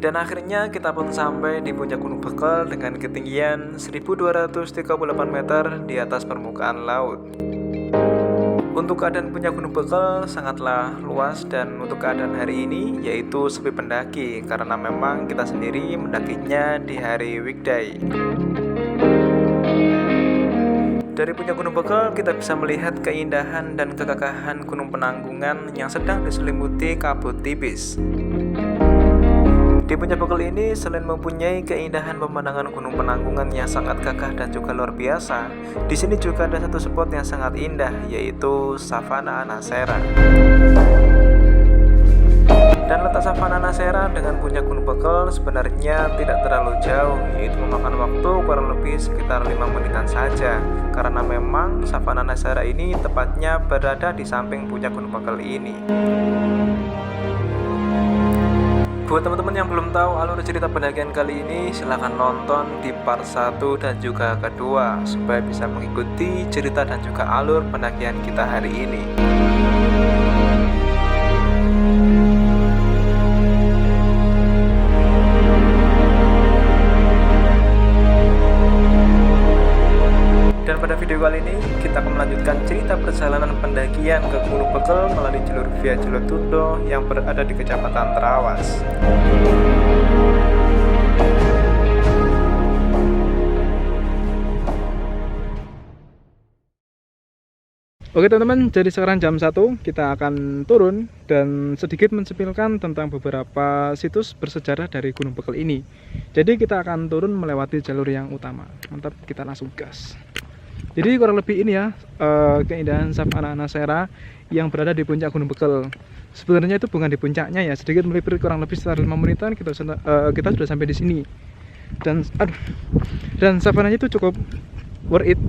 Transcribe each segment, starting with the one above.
Dan akhirnya kita pun sampai di puncak Gunung Bekel dengan ketinggian 1238 meter di atas permukaan laut. Untuk keadaan puncak Gunung Bekel sangatlah luas, dan untuk keadaan hari ini yaitu sepi pendaki karena memang kita sendiri mendakinya di hari weekday. Dari puncak Gunung Bekel kita bisa melihat keindahan dan kegagahan Gunung Penanggungan yang sedang diselimuti kabut tipis. Di puncak Bekel ini selain mempunyai keindahan pemandangan Gunung Penanggungan yang sangat gagah dan juga luar biasa, di sini juga ada satu spot yang sangat indah, yaitu Savana Anasera. Dan letak Savana Anasera dengan puncak Gunung Bekel sebenarnya tidak terlalu jauh, yaitu memakan waktu kurang lebih sekitar 5 menitan saja, karena memang Savana Anasera ini tepatnya berada di samping puncak Gunung Bekel ini. Buat teman-teman yang belum tahu alur cerita pendakian kali ini, silahkan nonton di part 1 dan juga kedua supaya bisa mengikuti cerita dan juga alur pendakian kita hari ini. Dan pada video kali ini kita akan melanjutkan cerita perjalanan pendakian ke Gunung Bekel melalui jalur Via Jelotundo yang berada di Kecamatan Trawas. Oke teman-teman, jadi sekarang jam 1 kita akan turun dan sedikit mensepilkan tentang beberapa situs bersejarah dari Gunung Bekel ini. Jadi kita akan turun melewati jalur yang utama. Mantap, kita langsung gas. Jadi kurang lebih ini ya keindahan Savana Anasera yang berada di puncak Gunung Bekel. Sebenarnya itu bukan di puncaknya ya, sedikit melipir kurang lebih sekitar 5 menitan kita sudah sampai di sini. Dan savananya itu cukup worth it.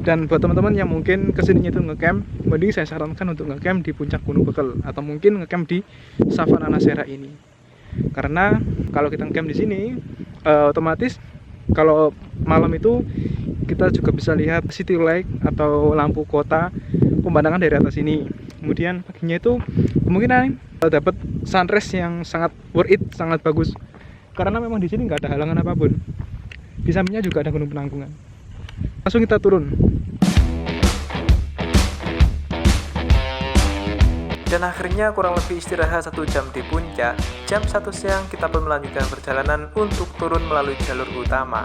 Dan buat teman-teman yang mungkin kesininya itu ngecamp, mending saya sarankan untuk ngecamp di puncak Gunung Bekel atau mungkin ngecamp di Savana Anasera ini. Karena kalau kita ngecamp di sini, otomatis kalau malam itu kita juga bisa lihat city light atau lampu kota pemandangan dari atas ini. Kemudian paginya itu kemungkinan dapat sunrise yang sangat worth it, sangat bagus. Karena memang di sini nggak ada halangan apapun. Di sampingnya juga ada Gunung Penanggungan. Langsung kita turun. Dan akhirnya kurang lebih istirahat 1 jam di puncak. Jam 1 siang kita pun melanjutkan perjalanan untuk turun melalui jalur utama.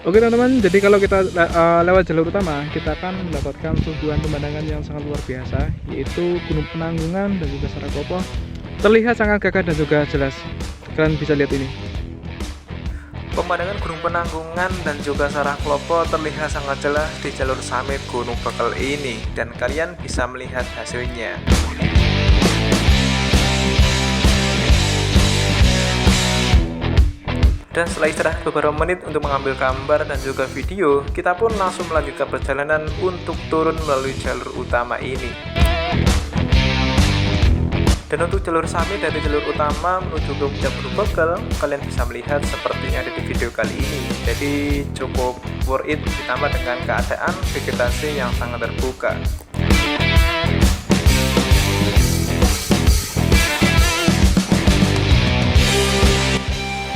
Oke teman-teman, jadi kalau kita lewat jalur utama, kita akan mendapatkan suguhan pemandangan yang sangat luar biasa, yaitu Gunung Penanggungan dan juga Saraklopo. Terlihat sangat gagah dan juga jelas. Kalian bisa lihat ini. Pemandangan Gunung Penanggungan dan juga Saraklopo terlihat sangat jelas di jalur summit Gunung Bekel ini, dan kalian bisa melihat hasilnya. Dan setelah istirahat beberapa menit untuk mengambil gambar dan juga video, kita pun langsung melanjutkan perjalanan untuk turun melalui jalur utama ini. Dan untuk jalur summit dari jalur utama menuju ke puncak Gunung Bekel, kalian bisa melihat seperti yang ada di video kali ini. Jadi cukup worth it ditambah dengan keadaan vegetasi yang sangat terbuka.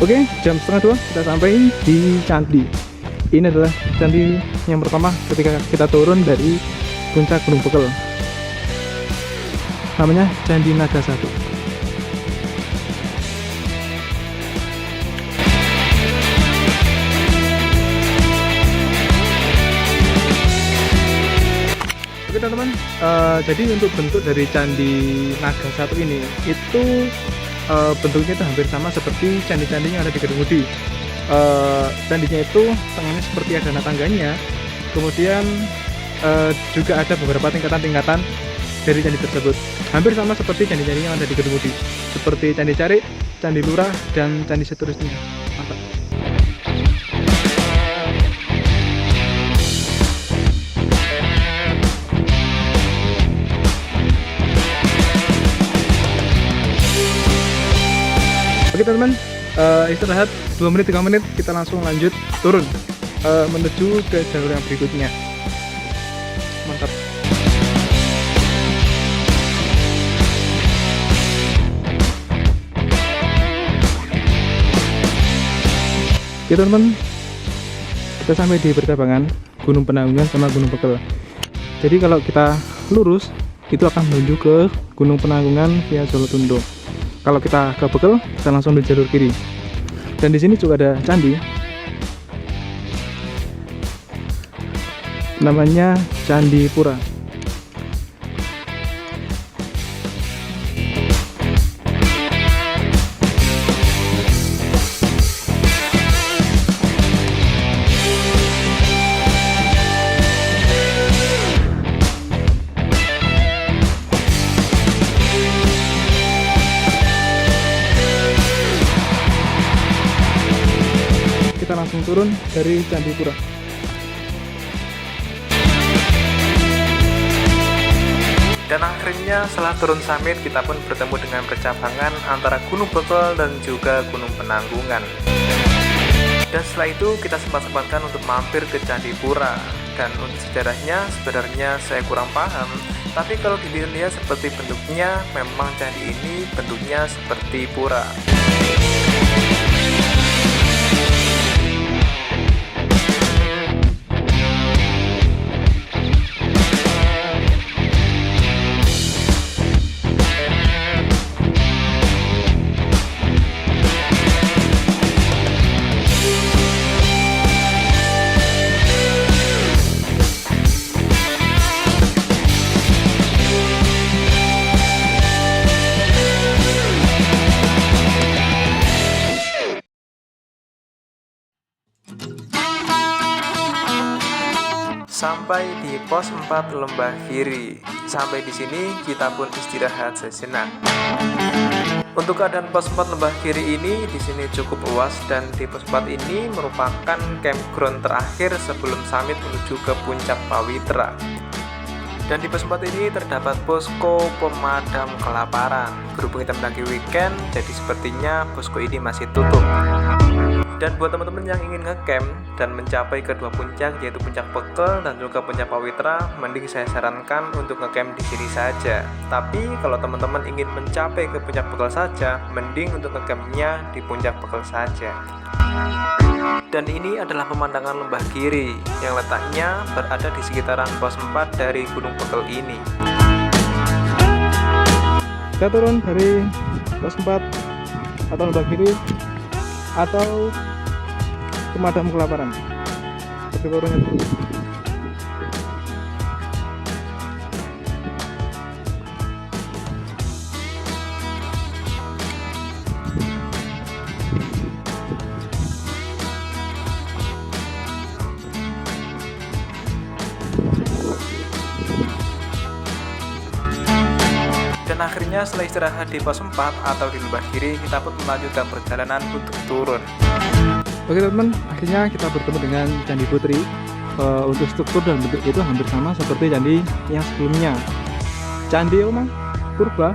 Oke, jam 1:30 kita sampai di candi. Ini adalah candi yang pertama ketika kita turun dari puncak Gunung Bekel. Namanya Candi Naga 1. Oke teman-teman, jadi untuk bentuk dari Candi Naga 1 ini itu bentuknya itu hampir sama seperti candi-candi yang ada di Kedungudi. Candinya itu tengahnya seperti ada tangganya, kemudian juga ada beberapa tingkatan-tingkatan dari candi tersebut, hampir sama seperti candi-candi yang ada di Kedungudi, seperti Candi Carik, Candi Lurah, dan candi seterusnya. Mantap. Oke teman-teman, istirahat 2 menit 3 menit, kita langsung lanjut turun menuju ke jalur yang berikutnya. Mantap. Oke teman-teman, kita sampai di percabangan Gunung Penanggungan sama Gunung Bekel. Jadi kalau kita lurus itu akan menuju ke Gunung Penanggungan via Jolotundo. Kalau kita ke Bekel, kita langsung di jalur kiri. Dan di sini juga ada candi, namanya Candi Pura. Kita langsung turun dari Candi Pura. Dan akhirnya setelah turun summit, kita pun bertemu dengan percabangan antara Gunung Bekel dan juga Gunung Penanggungan. Dan setelah itu kita sempat-sempatkan untuk mampir ke Candi Pura. Dan untuk sejarahnya sebenarnya saya kurang paham, tapi kalau dilihat seperti bentuknya, memang candi ini bentuknya seperti pura. Sampai di pos 4 Lembah Giri. Sampai di sini kita pun istirahat sejenak. Untuk keadaan pos 4 Lembah Giri ini di sini cukup luas, dan di pos 4 ini merupakan campground terakhir sebelum summit menuju ke puncak Pawitra. Dan di pos 4 ini terdapat posko pemadam kelaparan. Berhubung kita mendaki weekend, jadi sepertinya posko ini masih tutup. Dan buat teman-teman yang ingin ngecamp dan mencapai kedua puncak, yaitu puncak Bekel dan juga puncak Pawitra, mending saya sarankan untuk ngecamp di sini saja. Tapi kalau teman-teman ingin mencapai ke puncak Bekel saja, mending untuk ngecampnya di puncak Bekel saja. Dan ini adalah pemandangan Lembah Giri yang letaknya berada di sekitaran pos 4 dari Gunung Bekel ini. Kita turun dari pos 4 atau Lembah Giri atau pemadam kelaparan. Tapi barunya dulu. Dan akhirnya setelah istirahat di pos 4 atau di Lembah Giri, kita pun melanjutkan perjalanan untuk turun. Oke teman-teman, akhirnya kita bertemu dengan Candi Putri. Untuk struktur dan bentuk itu hampir sama seperti candi yang sebelumnya. Candi apa? Purba.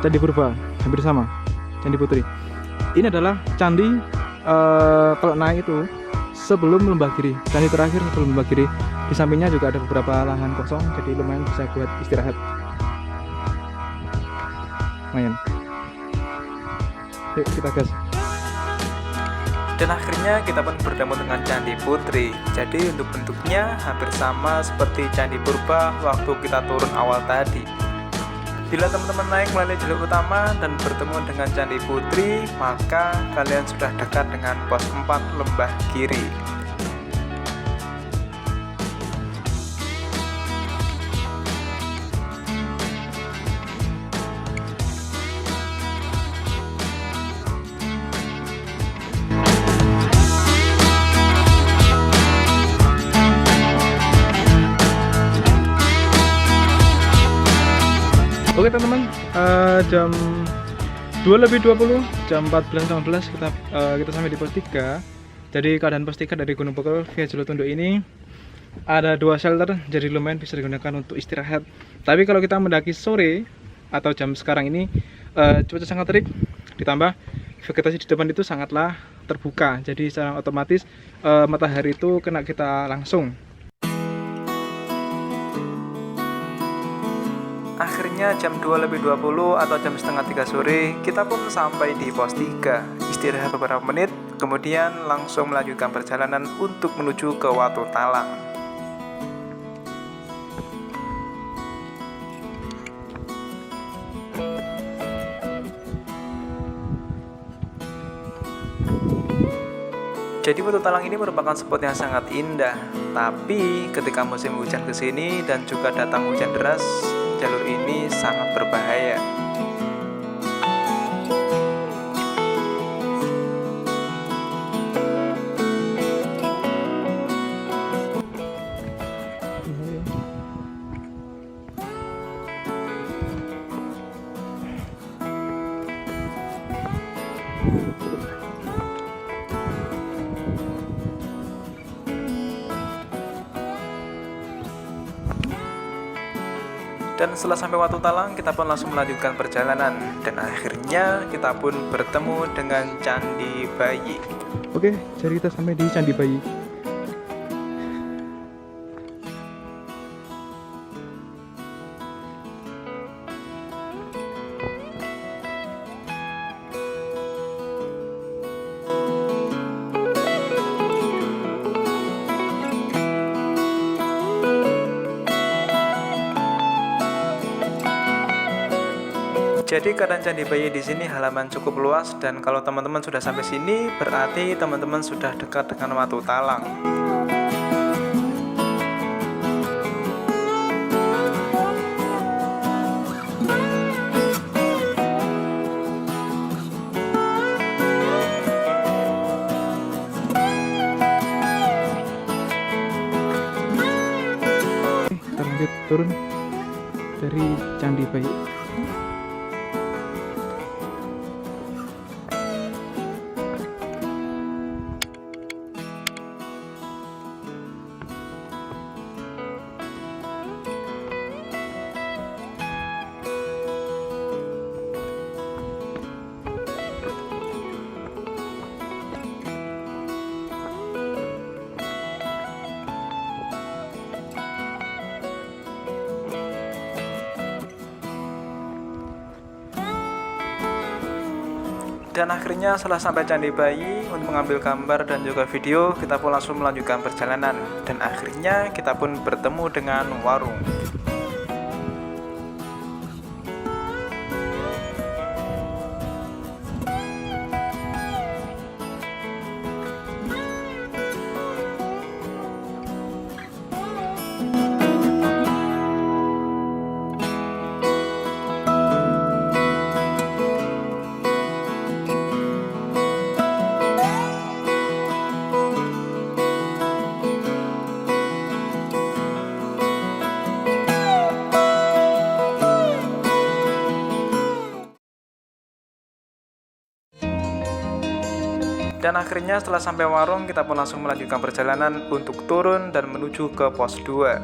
Candi Purba, hampir sama. Candi Putri. Ini adalah candi kalau naik itu sebelum Lembah Giri. Candi terakhir sebelum Lembah Giri. Di sampingnya juga ada beberapa lahan kosong, jadi lumayan bisa buat istirahat. Lumayan. Yuk kita gas. Dan akhirnya kita pun bertemu dengan Candi Putri. Jadi untuk bentuknya hampir sama seperti Candi Purba waktu kita turun awal tadi. Bila teman-teman naik melalui jalur utama dan bertemu dengan Candi Putri, maka kalian sudah dekat dengan pos 4 Lembah Giri. Oke teman-teman, jam 2:20, jam 14.15 kita sampai di pos 3. Jadi keadaan pos 3 dari Gunung Bekel via Jolotundo ini ada 2 shelter, jadi lumayan bisa digunakan untuk istirahat. Tapi kalau kita mendaki sore atau jam sekarang ini, cuaca sangat terik, ditambah vegetasi di depan itu sangatlah terbuka, jadi secara otomatis matahari itu kena kita langsung. Akhirnya jam 2:20 atau jam setengah 3 sore kita pun sampai di pos 3. Istirahat beberapa menit, kemudian langsung melanjutkan perjalanan untuk menuju ke Watu Talang. Jadi Watu Talang ini merupakan spot yang sangat indah, tapi ketika musim hujan kesini dan juga datang hujan deras, jalur ini sangat berbahaya. Dan setelah sampai Watu Talang, kita pun langsung melanjutkan perjalanan. Dan akhirnya kita pun bertemu dengan Candi Bayi. Oke, jadi kita sampai di Candi Bayi. Jadi keadaan Candi Bayi di sini halaman cukup luas, dan kalau teman-teman sudah sampai sini berarti teman-teman sudah dekat dengan Watu Talang. Kita lanjut turun dari Candi Bayi. Dan akhirnya setelah sampai Candi Bayi, untuk mengambil gambar dan juga video, kita pun langsung melanjutkan perjalanan. Dan akhirnya kita pun bertemu dengan warung. Dan akhirnya setelah sampai warung, kita pun langsung melanjutkan perjalanan untuk turun dan menuju ke pos 2.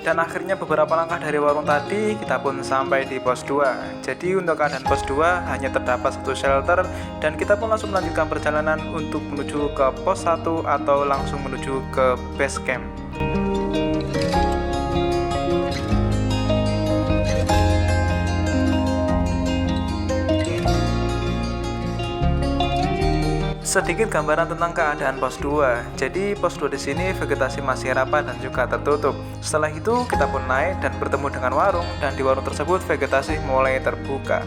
Dan akhirnya beberapa langkah dari warung tadi, kita pun sampai di pos 2. Jadi untuk keadaan pos 2 hanya terdapat satu shelter, dan kita pun langsung melanjutkan perjalanan untuk menuju ke pos 1 atau langsung menuju ke base camp. Sedikit gambaran tentang keadaan pos 2. Jadi pos 2 di sini vegetasi masih rapat dan juga tertutup. Setelah itu kita pun naik dan bertemu dengan warung, dan di warung tersebut vegetasi mulai terbuka.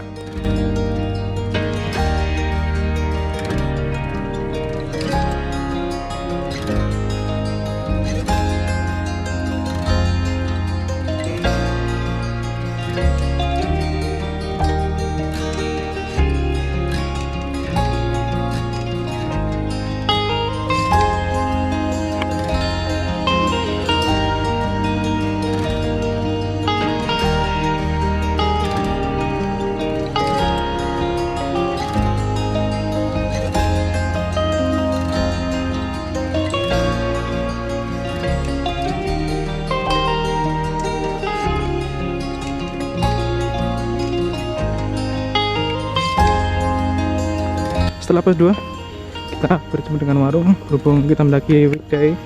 setelah pos 2 kita bertemu dengan warung. Berhubung kita mendaki weekday,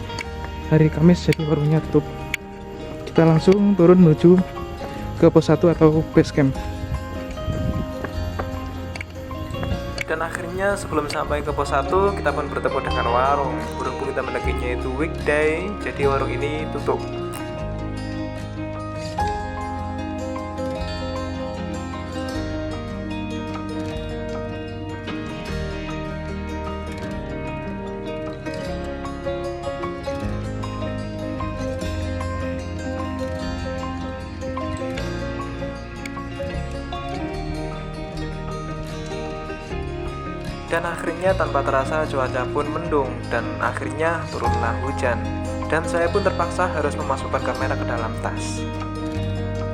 hari Kamis, jadi warungnya tutup. Kita langsung turun menuju ke pos 1 atau base camp. Dan akhirnya sebelum sampai ke pos 1 kita pun bertemu dengan warung. Berhubung kita mendakinya itu weekday, jadi warung ini tutup. Dan akhirnya tanpa terasa cuaca pun mendung dan akhirnya turunlah hujan. Dan saya pun terpaksa harus memasukkan kamera ke dalam tas.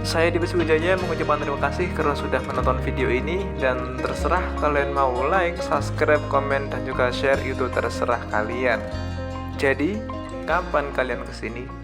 Saya Dimas Wijaya mengucapkan terima kasih karena sudah menonton video ini. Dan terserah kalian mau like, subscribe, komen, dan juga share, itu terserah kalian. Jadi, kapan kalian kesini?